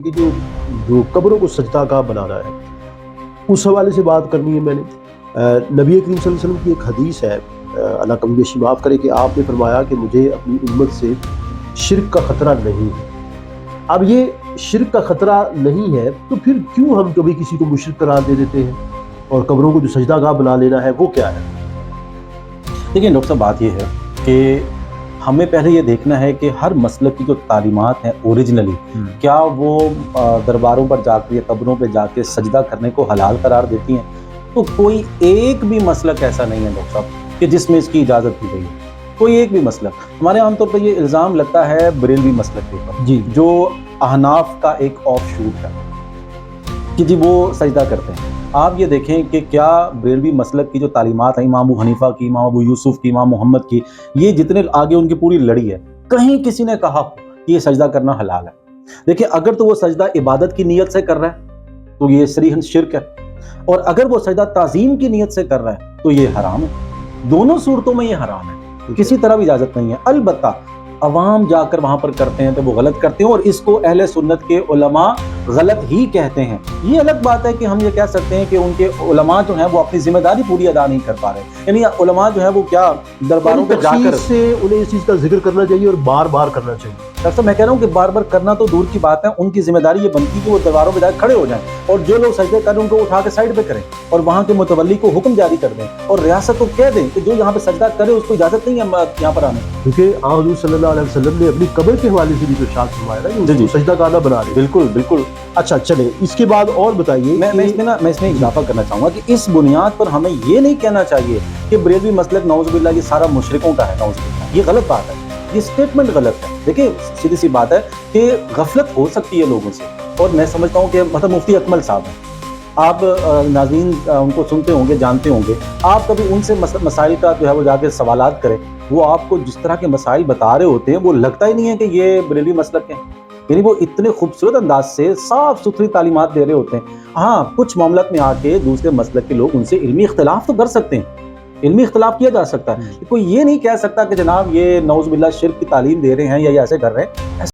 کہ جو جو قبروں کو سجدہ گاہ بنانا ہے اس حوالے سے بات کرنی ہے میں نے۔ نبی کریم صلی اللہ علیہ وسلم کی ایک حدیث ہے، اللہ کمی بیشی معاف کرے، کہ آپ نے فرمایا کہ مجھے اپنی امت سے شرک کا خطرہ نہیں ہے۔ اب یہ شرک کا خطرہ نہیں ہے تو پھر کیوں ہم کبھی کسی کو مشرک قرار دے دیتے ہیں، اور قبروں کو جو سجدہ گاہ بنا لینا ہے وہ کیا ہے؟ دیکھیں ڈاکٹر صاحب، بات یہ ہے کہ ہمیں پہلے یہ دیکھنا ہے کہ ہر مسلک کی جو تعلیمات ہیں اوریجنلی کیا وہ درباروں پر جا کے یا قبروں پہ جا کے سجدہ کرنے کو حلال قرار دیتی ہیں؟ تو کوئی ایک بھی مسلک ایسا نہیں ہے ڈاکٹر صاحب کہ جس میں اس کی اجازت دی گئی ہے، کوئی ایک بھی مسلک۔ ہمارے عام طور پہ یہ الزام لگتا ہے بریلوی مسلک کے اوپر، جی جو احناف کا ایک آف شوٹ ہے کہ جی وہ سجدہ کرتے ہیں۔ آپ یہ دیکھیں کہ کیا بریلوی مسلک کی جو تعلیمات ہیں، امام ابو حنیفہ کی، امام ابو یوسف کی، امام محمد کی، یہ جتنے آگے ان کی پوری لڑی ہے، کہیں کسی نے کہا کہ یہ سجدہ کرنا حلال ہے؟ دیکھیں، اگر تو وہ سجدہ عبادت کی نیت سے کر رہا ہے تو یہ صریحاً شرک ہے، اور اگر وہ سجدہ تعظیم کی نیت سے کر رہا ہے تو یہ حرام ہے۔ دونوں صورتوں میں یہ حرام ہے، کسی طرح بھی اجازت نہیں ہے۔ البتہ عوام جا کر وہاں پر کرتے ہیں تو وہ غلط کرتے ہیں، اور اس کو اہل سنت کے علماء غلط ہی کہتے ہیں۔ یہ الگ بات ہے کہ ہم یہ کہہ سکتے ہیں کہ ان کے علماء جو ہیں وہ اپنی ذمہ داری پوری ادا نہیں کر پا رہے، یعنی علماء جو ہیں وہ کیا درباروں پہ جا کر سے انہیں اس چیز کا ذکر کرنا چاہیے اور بار بار کرنا چاہیے۔ ڈاکٹر صاحب، میں کہہ رہا ہوں کہ بار بار کرنا تو دور کی بات ہے، ان کی ذمہ داری یہ بنتی ہے کہ وہ درباروں پہ جا کے کھڑے ہو جائیں، اور جو لوگ سجدے کر رہے ہیں ان کو اٹھا کے سائڈ پہ کریں، اور وہاں کے متولی کو حکم جاری کر دیں، اور ریاست کو کہہ دیں کہ جو یہاں پہ سجدہ کرے اس کو اجازت نہیں ہے یہاں پر آنے۔ کیونکہ حضور صلی اللہ علیہ وسلم نے اپنی قبر کے حوالے سے بھی تو ارشاد فرمایا نا کہ سجدہ گاہ نہ بنا دے۔ بالکل بالکل۔ اچھا چلے، اس کے بعد اور بتائیے۔ میں اس میں اضافہ کرنا چاہوں گا کہ اس بنیاد پر ہمیں یہ نہیں کہنا چاہیے کہ بریلوی مسلک نعوذ باللہ یہ سارا مشرکوں کا ہے، نعوذ باللہ، یہ غلط بات ہے، یہ سٹیٹمنٹ غلط ہے۔ دیکھیں، سیدھی سی بات ہے کہ غفلت ہو سکتی ہے لوگوں سے، اور میں سمجھتا ہوں کہ مطلب مفتی اکمل صاحب ہیں، آپ ناظرین ان کو سنتے ہوں گے، جانتے ہوں گے، آپ کبھی ان سے مسائل کا جو ہے وہ جا کے سوالات کریں، وہ آپ کو جس طرح کے مسائل بتا رہے ہوتے ہیں وہ لگتا ہی نہیں ہے کہ یہ بریلوی مسلک ہیں، یعنی وہ اتنے خوبصورت انداز سے صاف ستھری تعلیمات دے رہے ہوتے ہیں۔ ہاں، کچھ معاملات میں آ کے دوسرے مسلک کے لوگ ان سے علمی اختلاف تو کر سکتے ہیں، علمی اختلاف کیا جا سکتا ہے، کوئی یہ نہیں کہہ سکتا کہ جناب یہ نعوذ باللہ شرک کی تعلیم دے رہے ہیں یا یہ ایسے کر رہے ہیں۔